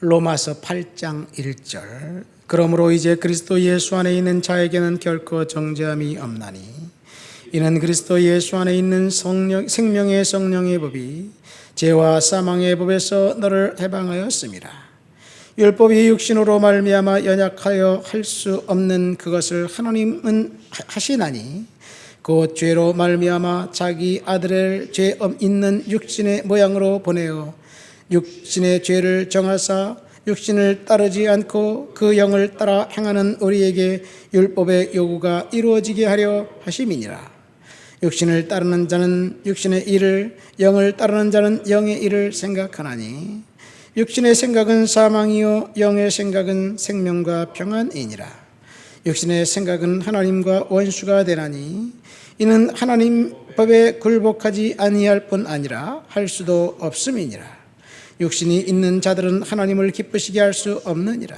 로마서 8장 1절. 그러므로 이제 그리스도 예수 안에 있는 자에게는 결코 정죄함이 없나니 이는 그리스도 예수 안에 있는 생명의 성령의 법이 죄와 사망의 법에서 너를 해방하였습니다. 율법이 육신으로 말미암아 연약하여 할 수 없는 그것을 하나님은 하시나니 곧 죄로 말미암아 자기 아들을 죄 있는 육신의 모양으로 보내어 육신의 죄를 정하사 육신을 따르지 않고 그 영을 따라 행하는 우리에게 율법의 요구가 이루어지게 하려 하심이니라. 육신을 따르는 자는 육신의 일을, 영을 따르는 자는 영의 일을 생각하나니 육신의 생각은 사망이요 영의 생각은 생명과 평안이니라. 육신의 생각은 하나님과 원수가 되나니 이는 하나님 법에 굴복하지 아니할 뿐 아니라 할 수도 없음이니라. 육신이 있는 자들은 하나님을 기쁘시게 할 수 없느니라.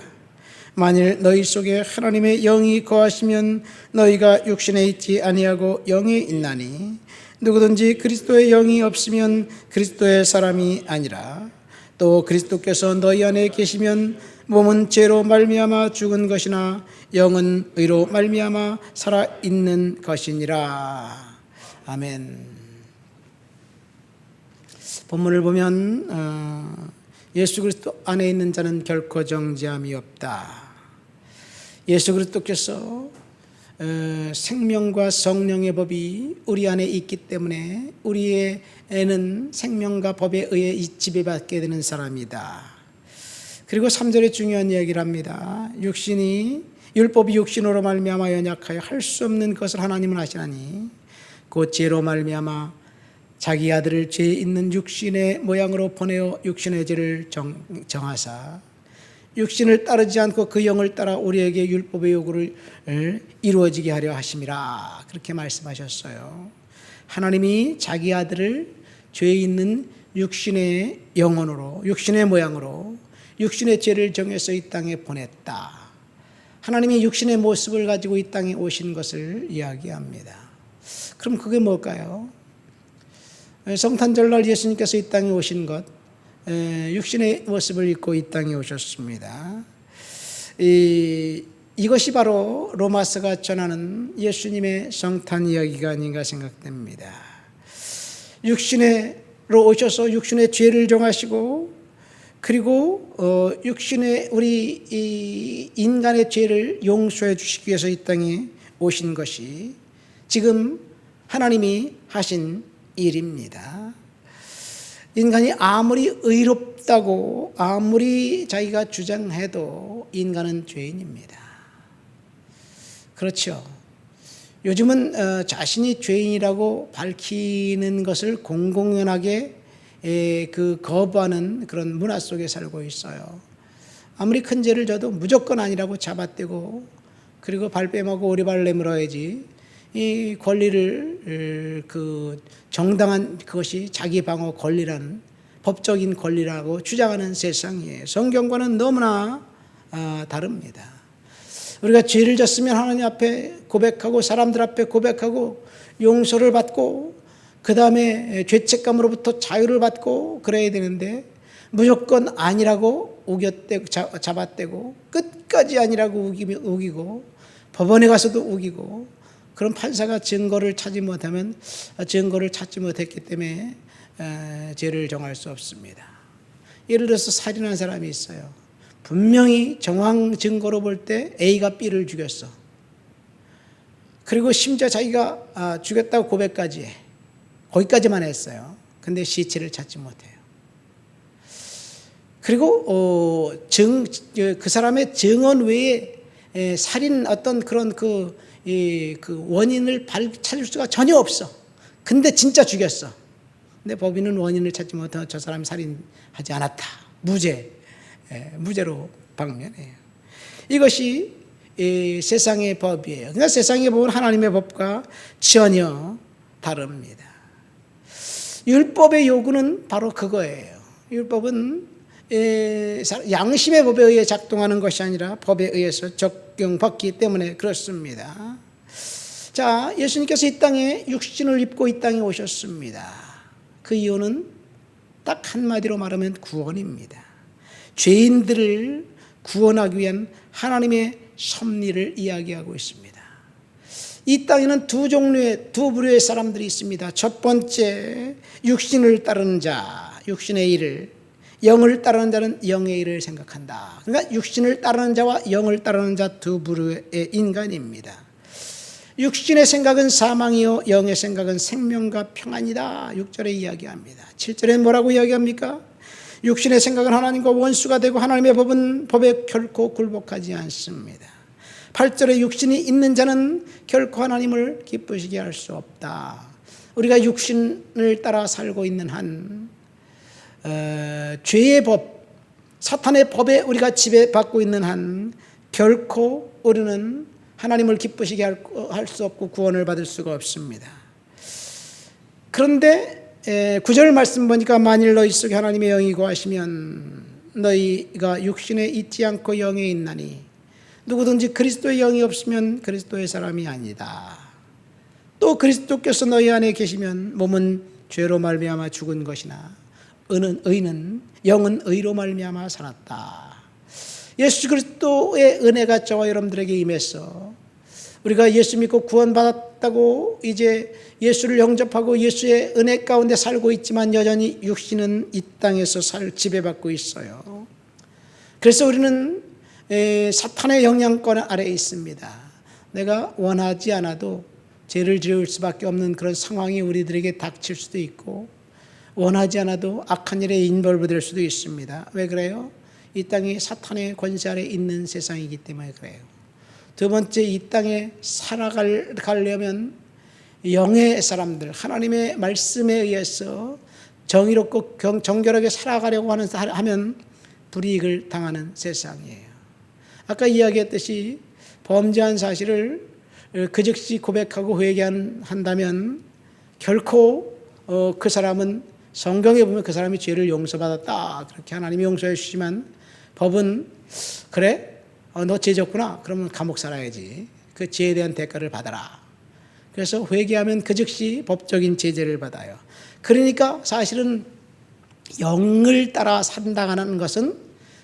만일 너희 속에 하나님의 영이 거하시면 너희가 육신에 있지 아니하고 영에 있나니 누구든지 그리스도의 영이 없으면 그리스도의 사람이 아니라. 또 그리스도께서 너희 안에 계시면 몸은 죄로 말미암아 죽은 것이나 영은 의로 말미암아 살아있는 것이니라. 아멘. 본문을 보면 예수 그리스도 안에 있는 자는 결코 정죄함이 없다. 예수 그리스도께서 생명과 성령의 법이 우리 안에 있기 때문에 우리에는 생명과 법에 의해 지배받게 되는 사람이다. 그리고 3절에 중요한 이야기를 합니다. 율법이 육신으로 말미암아 연약하여 할 수 없는 것을 하나님은 하시나니 곧 죄로 말미암아 자기 아들을 죄 있는 육신의 모양으로 보내어 육신의 죄를 정하사 육신을 따르지 않고 그 영을 따라 우리에게 율법의 요구를 이루어지게 하려 하심이라. 그렇게 말씀하셨어요. 하나님이 자기 아들을 죄 있는 육신의 영혼으로, 육신의 모양으로 육신의 죄를 정해서 이 땅에 보냈다. 하나님이 육신의 모습을 가지고 이 땅에 오신 것을 이야기합니다. 그럼 그게 뭘까요? 성탄절날 예수님께서 이 땅에 오신 것, 육신의 모습을 입고 이 땅에 오셨습니다. 이것이 바로 로마서가 전하는 예수님의 성탄 이야기가 아닌가 생각됩니다. 육신으로 오셔서 육신의 죄를 정하시고 그리고 육신의 우리 인간의 죄를 용서해 주시기 위해서 이 땅에 오신 것이 지금 하나님이 하신 일입니다. 인간이 아무리 의롭다고 아무리 자기가 주장해도 인간은 죄인입니다. 그렇죠. 요즘은 자신이 죄인이라고 밝히는 것을 공공연하게 거부하는 그런 문화 속에 살고 있어요. 아무리 큰 죄를 져도 무조건 아니라고 잡아떼고 그리고 발뺌하고 오리발 내밀어야지 이 권리를 정당한 그것이 자기 방어 권리라는 법적인 권리라고 주장하는 세상이에요. 성경과는 너무나 다릅니다. 우리가 죄를 졌으면 하나님 앞에 고백하고 사람들 앞에 고백하고 용서를 받고 그 다음에 죄책감으로부터 자유를 받고 그래야 되는데 무조건 아니라고 우겼대고 잡아떼고 끝까지 아니라고 우기고 법원에 가서도 우기고 그런 판사가 증거를 찾지 못했기 때문에 죄를 정할 수 없습니다. 예를 들어서 살인한 사람이 있어요. 분명히 정황 증거로 볼 때 A가 B를 죽였어. 그리고 심지어 자기가 죽였다고 고백까지 해. 거기까지만 했어요. 근데 시체를 찾지 못해요. 그리고 그 사람의 증언 외에 살인 어떤 그런 그 원인을 찾을 수가 전혀 없어. 근데 진짜 죽였어. 근데 법인은 원인을 찾지 못하고 저 사람이 살인하지 않았다. 무죄로 방면해요. 이것이 세상의 법이에요. 그러니까 세상의 법은 하나님의 법과 전혀 다릅니다. 율법의 요구는 바로 그거예요. 율법은 양심의 법에 의해 작동하는 것이 아니라 법에 의해서 적용받기 때문에 그렇습니다. 자, 예수님께서 이 땅에 육신을 입고 이 땅에 오셨습니다. 그 이유는 딱 한마디로 말하면 구원입니다. 죄인들을 구원하기 위한 하나님의 섭리를 이야기하고 있습니다. 이 땅에는 두 부류의 사람들이 있습니다. 첫 번째, 육신을 따르는 자, 육신의 일을, 영을 따르는 자는 영의 일을 생각한다. 그러니까 육신을 따르는 자와 영을 따르는 자 두 부류의 인간입니다. 육신의 생각은 사망이요 영의 생각은 생명과 평안이다. 6절에 이야기합니다. 7절에 뭐라고 이야기합니까? 육신의 생각은 하나님과 원수가 되고 하나님의 법에 결코 굴복하지 않습니다. 8절에 육신이 있는 자는 결코 하나님을 기쁘시게 할 수 없다. 우리가 육신을 따라 살고 있는 한 죄의 법, 사탄의 법에 우리가 지배받고 있는 한 결코 우리는 하나님을 기쁘시게 할 수 없고 구원을 받을 수가 없습니다. 그런데 9절 말씀 보니까 만일 너희 속에 하나님의 영이 거하시면 너희가 육신에 있지 않고 영에 있나니 누구든지 그리스도의 영이 없으면 그리스도의 사람이 아니다. 또 그리스도께서 너희 안에 계시면 몸은 죄로 말미암아 죽은 것이나 의는 영은 의로 말미암아 살았다. 예수 그리스도의 은혜가 저와 여러분들에게 임해서 우리가 예수 믿고 구원받았다고 이제 예수를 영접하고 예수의 은혜 가운데 살고 있지만 여전히 육신은 이 땅에서 지배받고 있어요. 그래서 우리는 사탄의 영향권 아래에 있습니다. 내가 원하지 않아도 죄를 지을 수밖에 없는 그런 상황이 우리들에게 닥칠 수도 있고 원하지 않아도 악한 일에 인벌브될 수도 있습니다. 왜 그래요? 이 땅이 사탄의 권세 아래 있는 세상이기 때문에 그래요. 두 번째, 이 땅에 살아가려면 영의 사람들, 하나님의 말씀에 의해서 정의롭고 정결하게 살아가려고 하면 불이익을 당하는 세상이에요. 아까 이야기했듯이 범죄한 사실을 그 즉시 고백하고 회개한다면 결코 그 사람은 성경에 보면 그 사람이 죄를 용서받았다 그렇게 하나님이 용서해 주시지만 법은 그래? 너 죄 졌구나? 그러면 감옥 살아야지. 그 죄에 대한 대가를 받아라. 그래서 회개하면 그 즉시 법적인 제재를 받아요. 그러니까 사실은 영을 따라 산다는 것은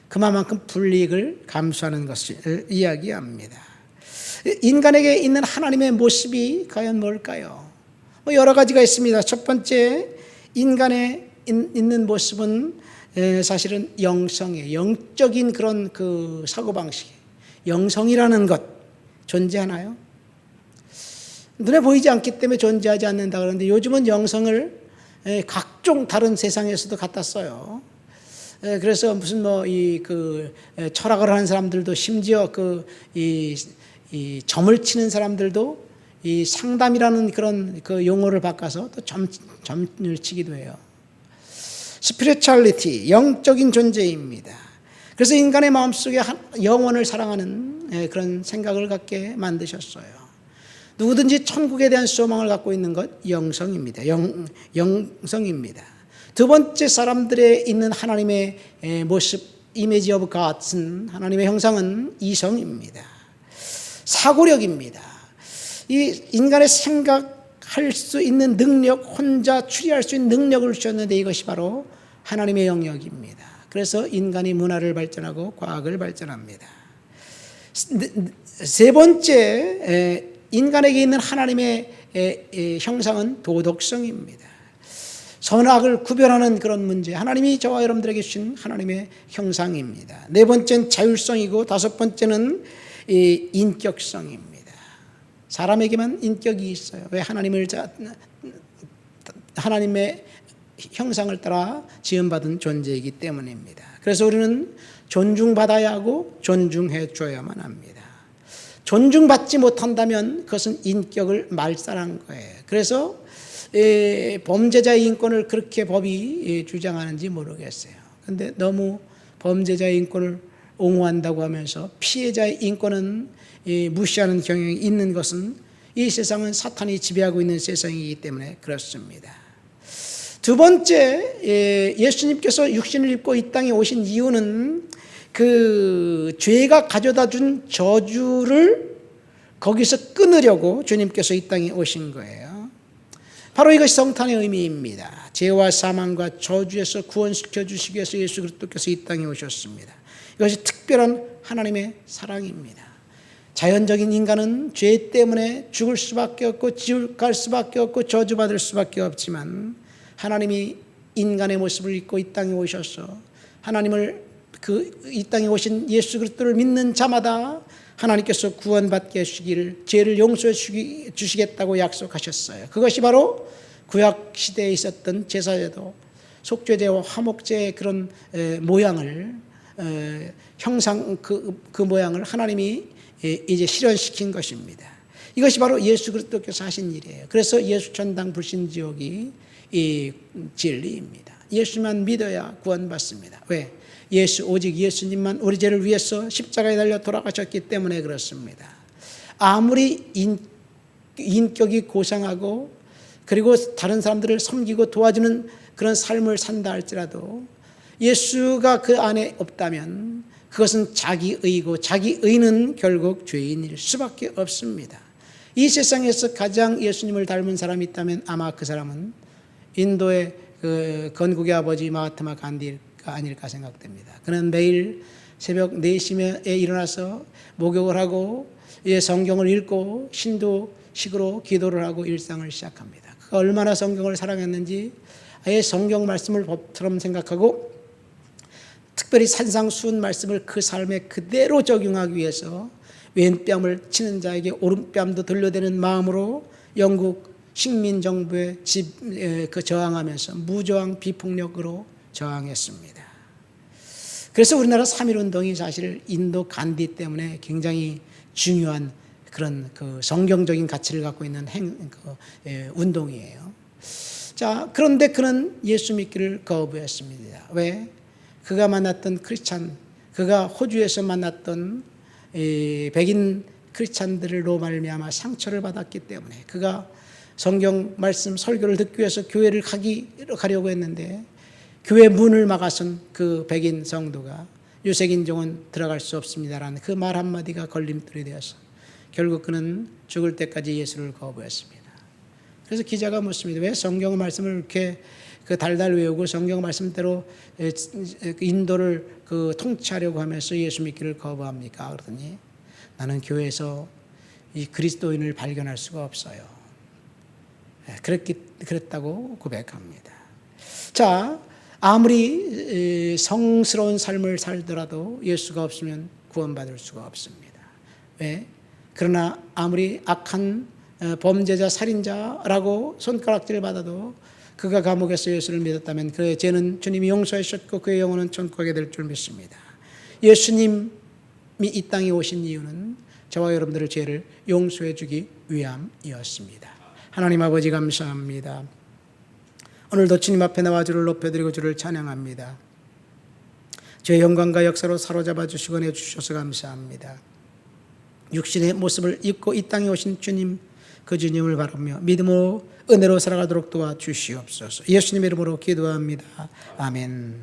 그만큼 불이익을 감수하는 것을 이야기합니다. 인간에게 있는 하나님의 모습이 과연 뭘까요? 여러 가지가 있습니다. 첫 번째, 인간에 있는 모습은 사실은 영성이에요. 영적인 그런 그 사고방식이에요. 영성이라는 것 존재하나요? 눈에 보이지 않기 때문에 존재하지 않는다 그러는데 요즘은 영성을 각종 다른 세상에서도 갖다 써요. 그래서 무슨 철학을 하는 사람들도 심지어 이 점을 치는 사람들도 이 상담이라는 그런 그 용어를 바꿔서 또 점을 치기도 해요. 스피리추얼리티, 영적인 존재입니다. 그래서 인간의 마음속에 영원을 사랑하는 그런 생각을 갖게 만드셨어요. 누구든지 천국에 대한 소망을 갖고 있는 것 영성입니다. 영성입니다. 두 번째, 사람들에 있는 하나님의 모습, 이미지 오브 갓은 하나님의 형상은 이성입니다. 사고력입니다. 이 인간의 생각할 수 있는 능력, 혼자 추리할 수 있는 능력을 주셨는데 이것이 바로 하나님의 영역입니다. 그래서 인간이 문화를 발전하고 과학을 발전합니다. 세 번째, 인간에게 있는 하나님의 형상은 도덕성입니다. 선악을 구별하는 그런 문제, 하나님이 저와 여러분들에게 주신 하나님의 형상입니다. 네 번째는 자율성이고 다섯 번째는 인격성입니다. 사람에게만 인격이 있어요. 왜? 하나님의 형상을 따라 지음받은 존재이기 때문입니다. 그래서 우리는 존중받아야 하고 존중해 줘야만 합니다. 존중받지 못한다면 그것은 인격을 말살한 거예요. 그래서 범죄자의 인권을 그렇게 법이 주장하는지 모르겠어요. 그런데 너무 범죄자의 인권을 옹호한다고 하면서 피해자의 인권은 무시하는 경향이 있는 것은 이 세상은 사탄이 지배하고 있는 세상이기 때문에 그렇습니다. 두 번째, 예수님께서 육신을 입고 이 땅에 오신 이유는 그 죄가 가져다 준 저주를 거기서 끊으려고 주님께서 이 땅에 오신 거예요. 바로 이것이 성탄의 의미입니다. 죄와 사망과 저주에서 구원시켜 주시기 위해서 예수 그리스도께서 이 땅에 오셨습니다. 이것이 특별한 하나님의 사랑입니다. 자연적인 인간은 죄 때문에 죽을 수밖에 없고 지옥 갈 수밖에 없고 저주받을 수밖에 없지만 하나님이 인간의 모습을 입고 이 땅에 오셔서 하나님을 이 땅에 오신 예수 그리스도를 믿는 자마다 하나님께서 구원받게 해주시기를, 죄를 용서해 주시겠다고 약속하셨어요. 그것이 바로 구약 시대에 있었던 제사제도, 속죄제와 화목제의 그런 모양을 형상 그 모양을 하나님이 이제 실현시킨 것입니다. 이것이 바로 예수 그리스도께서 하신 일이에요. 그래서 예수 천당 불신지옥이 이 진리입니다. 예수만 믿어야 구원받습니다. 왜? 오직 예수님만 우리 죄를 위해서 십자가에 달려 돌아가셨기 때문에 그렇습니다. 아무리 인격이 고상하고 그리고 다른 사람들을 섬기고 도와주는 그런 삶을 산다 할지라도 예수가 그 안에 없다면 그것은 자기의고 자기의는 결국 죄인일 수밖에 없습니다. 이 세상에서 가장 예수님을 닮은 사람이 있다면 아마 그 사람은 인도의 그 건국의 아버지 마하트마 간디가 아닐까 생각됩니다. 그는 매일 새벽 4시에 일어나서 목욕을 하고 성경을 읽고 신도식으로 기도를 하고 일상을 시작합니다. 그가 얼마나 성경을 사랑했는지 아예 성경 말씀을 법처럼 생각하고 특별히 산상수훈 말씀을 그 삶에 그대로 적용하기 위해서 왼뺨을 치는 자에게 오른뺨도 돌려대는 마음으로 영국 식민정부에 저항하면서 무저항 비폭력으로 저항했습니다. 그래서 우리나라 3.1운동이 사실 인도 간디 때문에 굉장히 중요한 그런 그 성경적인 가치를 갖고 있는 운동이에요. 자, 그런데 그는 예수 믿기를 거부했습니다. 왜? 그가 만났던 크리스찬, 그가 호주에서 만났던 백인 크리스찬들로 말미암아 상처를 받았기 때문에 그가 성경 말씀 설교를 듣기 위해서 교회를 가려고 했는데 교회 문을 막아선 그 백인 성도가 유색인종은 들어갈 수 없습니다라는 그 말 한마디가 걸림돌이 되어서 결국 그는 죽을 때까지 예수를 거부했습니다. 그래서 기자가 묻습니다. 왜 성경 말씀을 이렇게 달달 외우고 성경 말씀대로 인도를 통치하려고 하면서 예수 믿기를 거부합니까? 그러더니 나는 교회에서 이 그리스도인을 발견할 수가 없어요. 그랬다고 고백합니다. 자, 아무리 성스러운 삶을 살더라도 예수가 없으면 구원받을 수가 없습니다. 왜? 그러나 아무리 악한 범죄자, 살인자라고 손가락질을 받아도 그가 감옥에서 예수를 믿었다면 그의 죄는 주님이 용서하셨고 그의 영혼은 천국에 될 줄 믿습니다. 예수님이 이 땅에 오신 이유는 저와 여러분들의 죄를 용서해 주기 위함이었습니다. 하나님 아버지 감사합니다. 오늘도 주님 앞에 나와 주를 높여드리고 주를 찬양합니다. 주의 영광과 역사로 사로잡아 주시고 내주셔서 감사합니다. 육신의 모습을 입고 이 땅에 오신 주님, 그 주님을 바라며 믿음으로 은혜로 살아가도록 도와주시옵소서. 예수님의 이름으로 기도합니다. 아멘.